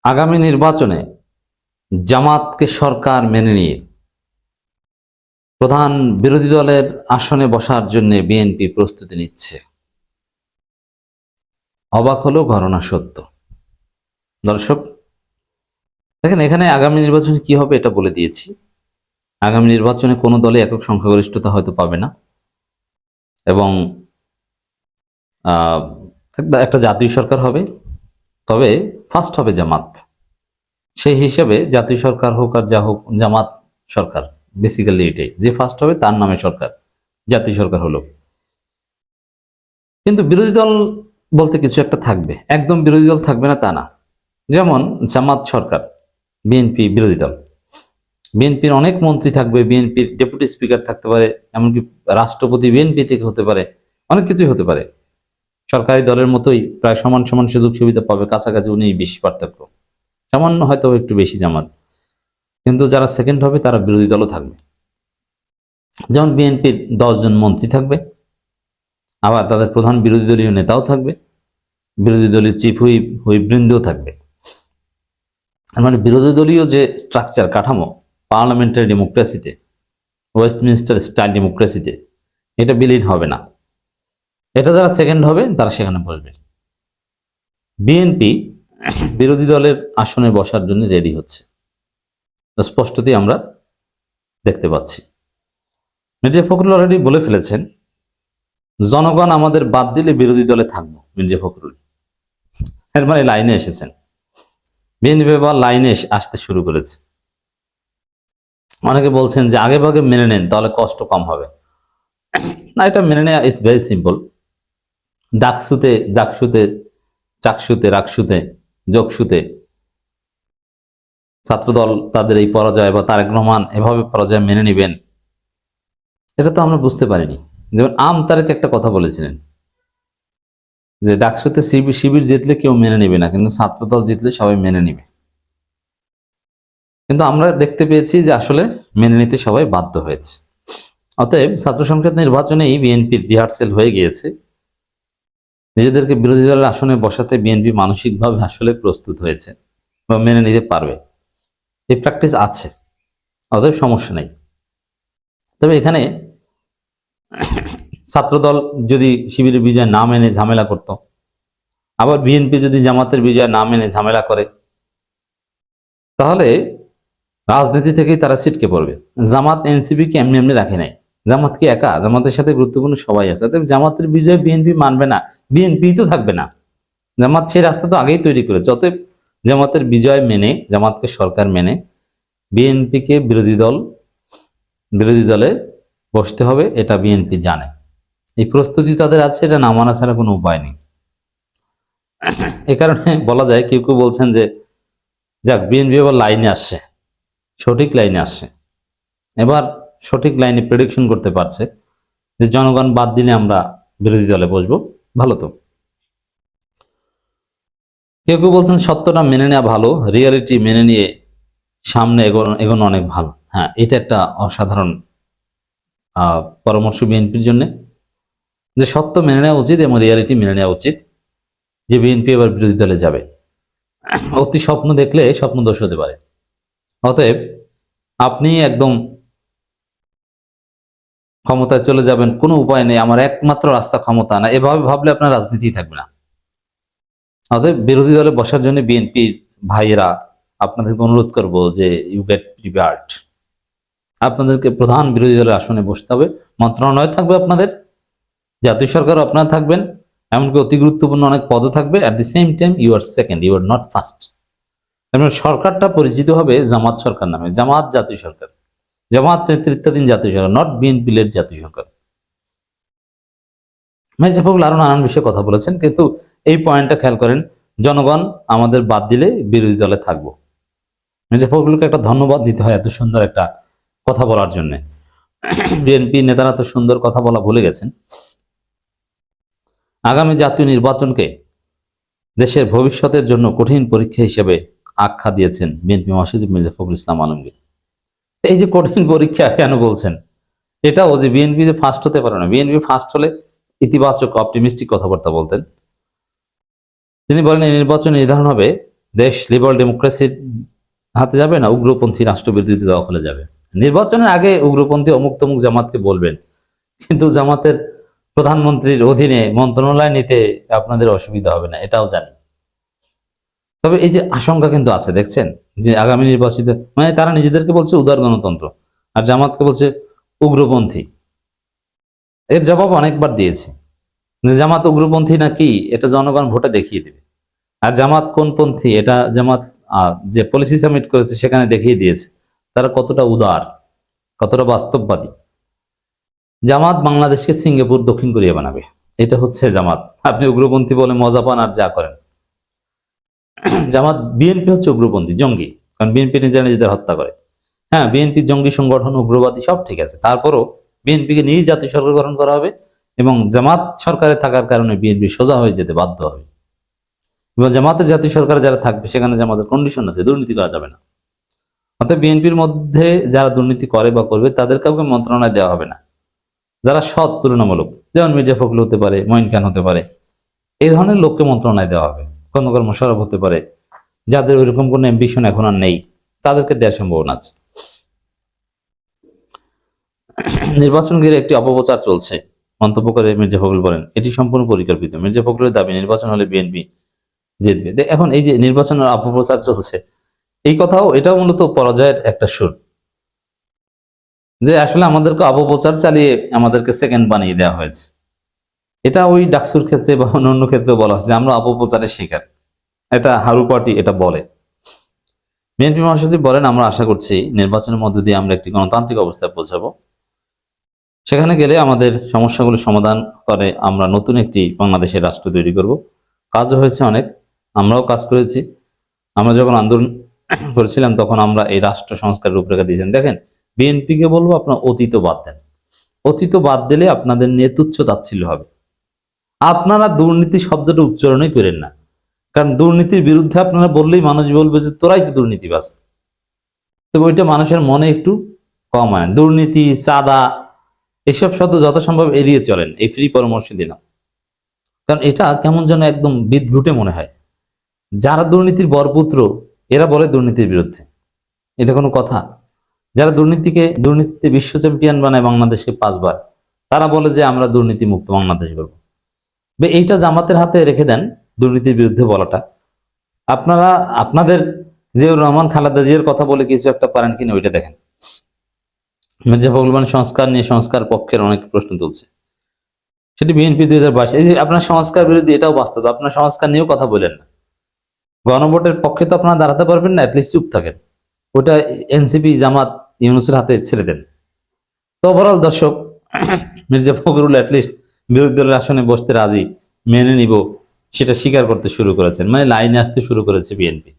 আগামী নির্বাচনে জামাতকে সরকার মেনে নিয়ে প্রধান বিরোধী দলের আসনে বসার জন্য বিএনপি প্রস্তুতি নিচ্ছে। অবাক হলো ঘটনা সত্য। দর্শক দেখেন, এখানে আগামী নির্বাচনে কি হবে এটা বলে দিয়েছি। আগামী নির্বাচনে কোনো দলে একক সংখ্যাগরিষ্ঠতা হয়তো পাবে না এবং একটা জাতীয় সরকার হবে, তবে ফার্স্ট হবে জামাত। সেই হিসেবে জাতীয় সরকার হোক আর যা হোক, জামাত সরকার বেসিক্যালি এটাই, যে ফার্স্ট হবে তার নামে সরকার, জাতীয় সরকার হলো। কিন্তু বিরোধী দল বলতে কিছু একটা থাকবে, একদম বিরোধী দল থাকবে না তা না। যেমন জামাত সরকার, বিএনপি বিরোধী দল, বিএনপির অনেক মন্ত্রী থাকবে, বিএনপির ডেপুটি স্পিকার থাকতে পারে, এমনকি রাষ্ট্রপতি বিএনপি থেকে হতে পারে, অনেক কিছুই হতে পারে। সরকারি দলের মতোই প্রায় সমান সমান সুযোগ সুবিধা পাবে, কাছাকাছি 19-20 পার্থক্য, সামান্য হয়তো একটু বেশি জামাত। কিন্তু যারা সেকেন্ড হবে তারা বিরোধী দলও থাকবে। যেমন বিএনপির 10 জন মন্ত্রী থাকবে, আবার তাদের প্রধান বিরোধী দলীয় নেতাও থাকবে, বিরোধী দলীয় চিফ হুইপ বৃন্দও থাকবে। মানে বিরোধী দলীয় যে স্ট্রাকচার, কাঠামো, পার্লামেন্টারি ডেমোক্রেসিতে, ওয়েস্টমিনস্টার স্টাইল ডেমোক্রেসিতে এটা বিলীন হবে না। এটা যারা সেকেন্ড হবে তারা সেখানে বসবে। বিএনপি বিরোধী দলের আসনে বসার জন্য রেডি হচ্ছে, স্পষ্টতই আমরা দেখতে পাচ্ছি। মির্জা ফখরুল অলরেডি বলে ফেলেছেন, জনগণ আমাদের বাদ দিলে বিরোধী দলে থাকবো। মির্জা ফখরুল এর মানে লাইনে এসেছেন, বিএনপি বা লাইনে আসতে শুরু করেছে। অনেকে বলছেন যে আগে ভাগে মেনে নেন, তাহলে কষ্ট কম হবে। না, এটা মেনে নেওয়া ইজ ভেরি সিম্পল। ডাকসুতে, জাকসুতে, চাকসুতে, রাকসুতে, যোগসুতে ছাত্রদল তাদের এই পরাজয় বা তারেক রহমান এভাবে পরাজয় মেনে নেবেন, এটা তো আমরা বুঝতে পারিনি। যেমন তারেক একটা কথা বলেছিলেন যে ডাকসুতে শিবির জিতলে কেউ মেনে নেবে না, কিন্তু ছাত্রদল জিতলে সবাই মেনে নেবে। কিন্তু আমরা দেখতে পেয়েছি যে আসলে মেনে নিতে সবাই বাধ্য হয়েছে। অতএব ছাত্র সংসদ নির্বাচনেই বিএনপির রিহার্সেল হয়ে গিয়েছে। নিজেদেরকে বিরোধী দলের আসনে বসাতে বিএনপি মানসিকভাবে আসলে প্রস্তুত হয়েছে বা মেনে নিতে পারবে, এই প্র্যাকটিস আছে। অতএব সমস্যা নেই। তবে এখানে ছাত্রদল যদি শিবিরের বিজয় না মেনে ঝামেলা করত, আবার বিএনপি যদি জামাতের বিজয় না মেনে ঝামেলা করে, তাহলে রাজনীতি থেকেই তারা ছিটকে পড়বে। জামাত এনসিপি কে এমনি এমনি রাখে নাই। জামাত কি একা? জামাতের সাথে গুরুত্বপূর্ণ সবাই আছে। অতএব জামাতের বিজয় বিএনপি মানবে না, বিএনপি তো থাকবে না। জামাত সেই রাস্তা তো আগেই তৈরি করেছে। অতএব জামাতের বিজয় মেনে, জামাতকে সরকার মেনে বিএনপিকে বিরোধী দলে বসতে হবে, এটা বিএনপি জানে। এই প্রস্তুতি তাদের আছে, এটা না মানা ছাড়া কোনো উপায় নেই। এ কারণে বলা যায়, কেউ কেউ বলছেন যে যাক, বিএনপি এবার লাইনে আসছে, সঠিক লাইনে আসছে। এবার সঠিক লাইনে প্রেডিকশন করতে পারছে যে জনগণ বাদ দিলে আমরা বিরোধী দলে বসবো। ভালো তো। কেউ কেউ বলছেন সত্যটা মেনে নেওয়া ভালো, রিয়ালিটি মেনে নিয়ে সামনে এগোনো অনেক ভালো। হ্যাঁ, এটা একটা অসাধারণ পরামর্শ বিএনপির জন্য, যে সত্য মেনে নেওয়া উচিত এবং রিয়ালিটি মেনে নেওয়া উচিত যে বিএনপি এবার বিরোধী দলে যাবে। অতি স্বপ্ন দেখলে স্বপ্ন দোষ হতে পারে। অতএব আপনি একদম ক্ষমতায় চলে যাবেন, কোনো উপায় নেই, আমার একমাত্র রাস্তা ক্ষমতা, না, এভাবে ভাবলে আপনার রাজনীতি থাকবে না। অতএব বিরোধী দলে বসার জন্য বিএনপির ভাইয়েরা আপনাদেরকে অনুরোধ করব যে ইউ গেট প্রিপেয়ার্ড। আপনাদেরকে প্রধান বিরোধী দলের আসনে বসতে হবে। মন্ত্রণালয় থাকবে আপনাদের, জাতীয় সরকারও আপনারা থাকবেন, এমনকি অতি গুরুত্বপূর্ণ অনেক পদও থাকবে। At the same time you are second, you are not first. সরকারটা পরিচিত হবে জামাত সরকার নামে, জামাত জাতীয় সরকার, জামাত নেতৃত্বাধীন জাতীয় সরকার, নট বিএনপি লেড জাতীয় সরকার। মির্জা ফখরুল আরো নানান বিষয়ে কথা বলেছেন, কিন্তু এই পয়েন্টটা খেয়াল করেন, জনগণ আমাদের বাদ দিলে বিরোধী দলে থাকবো। মির্জা ফখরুলকে একটা ধন্যবাদ দিতে হয় এত সুন্দর একটা কথা বলার জন্য। বিএনপি নেতারা তো সুন্দর কথা বলা ভুলে গেছেন। আগামী জাতীয় নির্বাচনকে দেশের ভবিষ্যতের জন্য কঠিন পরীক্ষা হিসেবে আখ্যা দিয়েছেন বিএনপি মহাসচিব মির্জা ফখরুল ইসলাম আলমগীর। এই যে কঠিন পরীক্ষা কেন বলছেন? এটাও যে বিএনপি যে ফার্স্ট হতে পারে না, বিএনপি ফার্স্ট হলে ইতিবাচক অপটিমিস্টিক কথাবার্তা বলতেন। তিনি বলেন, এই নির্বাচন নির্ধারণ হবে দেশ লিবারাল ডেমোক্রেসির হাতে যাবে না উগ্রপন্থী রাষ্ট্রবিরোধী দখলে যাবে। নির্বাচনের আগে উগ্রপন্থী অমুক তমুক জামাতকে বলবেন, কিন্তু জামাতের প্রধানমন্ত্রীর অধীনে মন্ত্রণালয় নিতে আপনাদের অসুবিধা হবে না, এটাও জানি। তবে এই যে আশঙ্কা কিন্তু আছে, দেখছেন যে আগামী নির্বাচিত, মানে তারা নিজেদেরকে বলছে উদার গণতন্ত্র আর জামাতকে বলছে উগ্রপন্থী। এর জবাব অনেকবার দিয়েছে যে জামাত উগ্রপন্থী না কি এটা জনগণ ভোটে দেখিয়ে দেবে, আর জামাত কোন পন্থী এটা জামাত যে পলিসি সাবমিট করেছে সেখানে দেখিয়ে দিয়েছে তারা কতটা উদার, কতটা বাস্তববাদী। জামাত বাংলাদেশকে সিঙ্গাপুর দক্ষিণ কোরিয়া বানাবে, এটা হচ্ছে জামাত। আপনি উগ্রপন্থী বলে মজা পান আর যা করেন। জামাত, বিএনপি হচ্ছে উগ্রপন্থী জঙ্গি, কারণ বিএনপি নিজেরা নিজেদের হত্যা করে। হ্যাঁ, বিএনপি জঙ্গি সংগঠন, উগ্রবাদী সব ঠিক আছে, তারপরও বিএনপিকে নিজ জাতীয় সরকার গঠন করা হবে এবং জামাত সরকারে থাকার কারণে বিএনপি সোজা হয়ে যেতে বাধ্য হবে। এবং জামাতের জাতীয় সরকারে যারা থাকবে সেখানে জামাতের কন্ডিশন আছে, দুর্নীতি করা যাবে না। অর্থাৎ বিএনপির মধ্যে যারা দুর্নীতি করে বা করবে তাদের কাউকে মন্ত্রণালয় দেওয়া হবে না। যারা সৎ তুলনামূলক, যেমন মির্জা ফখরুল হতে পারে, মঈন খান হতে পারে, এই ধরনের লোককে মন্ত্রণালয় দেওয়া হবে। খন্দকার মোশাররফ হতে পারে, যাদের ওইরকম কোনো অ্যাম্বিশন এখন আর নেই, তাদেরকে দেওয়ার সম্ভাবনা আছে। নির্বাচন ঘিরে একটি অপপ্রচার চলছে মন্তব্য করে মির্জা ফখরুল বলেন, এটি সম্পূর্ণ পরিকল্পিত। মির্জা ফখরুলের দাবি নির্বাচন হলে বিএনপি জিতবে। এখন এই যে নির্বাচনের অপপ্রচার চলছে, এই কথাও, এটাও মূলত পরাজয়ের একটা সুর, যে আসলে আমাদেরকে অপপ্রচার চালিয়ে আমাদেরকে সেকেন্ড বানিয়ে দেওয়া হয়েছে। এটা ওই ডাকসুর ক্ষেত্রে বা অন্য ক্ষেত্রে বলা হয়েছে আমরা অপপ্রচারের শিকার, এটা হারু পার্টি এটা বলে। বিএনপি মহাসচিব বলেন, আমরা আশা করছি নির্বাচনের মধ্য দিয়ে আমরা একটি গণতান্ত্রিক অবস্থায় পৌঁছাবো, সেখানে গেলে আমাদের সমস্যাগুলো সমাধান করে আমরা নতুন একটি বাংলাদেশের রাষ্ট্র তৈরি করব। কাজও হয়েছে অনেক, আমরাও কাজ করেছি। আমরা যখন আন্দোলন করেছিলাম তখন আমরা এই রাষ্ট্র সংস্কারের রূপরেখা দিয়েছেন। দেখেন, বিএনপিকে বলবো আপনার অতীত বাদ দেন, অতীত বাদ দিলে আপনাদের নিয়ে তুচ্ছ তাচ্ছিল্য হবে। আপনারা দুর্নীতি শব্দটা উচ্চারণই করেন না, কারণ দুর্নীতির বিরুদ্ধে আপনারা বললেই মানুষ বলবে যে তোরাই তো দুর্নীতিবাজ। তবে ওইটা মানুষের মনে একটু কম হয়। দুর্নীতি, চাঁদা, এসব শব্দ যত সম্ভব এড়িয়ে চলেন, এই ফ্রি পরামর্শ দিলাম, কারণ এটা কেমন যেন একদম বিদঘুটে মনে হয়। যারা দুর্নীতির বরপুত্র এরা বলে দুর্নীতির বিরুদ্ধে, এটা কোনো কথা? যারা দুর্নীতিতে বিশ্ব চ্যাম্পিয়ন বানায় বাংলাদেশকে 5 বার, তারা বলে যে আমরা দুর্নীতি মুক্ত বাংলাদেশ করবো। এইটা জামাতের হাতে রেখে দেন দুর্নীতির বিরুদ্ধে বলাটা। আপনারা আপনাদের জিয়াউর রহমান, খালেদা জিয়ার কথা বলে কিছু একটা পারেন কিনা ওইটা দেখেন। মির্জা ফখরুল সংস্কার নিয়ে সংস্কার পক্ষের অনেক প্রশ্ন তুলছে, সেটি বিএনপি 2022। এই যে আপনার সংস্কার বিরোধী, এটাও বাস্তব। আপনার সংস্কার নিয়েও কথা বলেন না, গণভোটের পক্ষে তো আপনারা দাঁড়াতে পারবেন না, অ্যাটলিস্ট চুপ থাকেন। ওটা এনসিপি, জামাত, ইউনূসের হাতে ছেড়ে দেন। তো ওভারঅল দর্শক, মির্জা ফখরুল অ্যাটলিস্ট বিরোধী দলের আসনে বসতে রাজি, মেনে নিব সেটা স্বীকার করতে শুরু করেছেন, মানে লাইনে আসতে শুরু করেছে বিএনপি।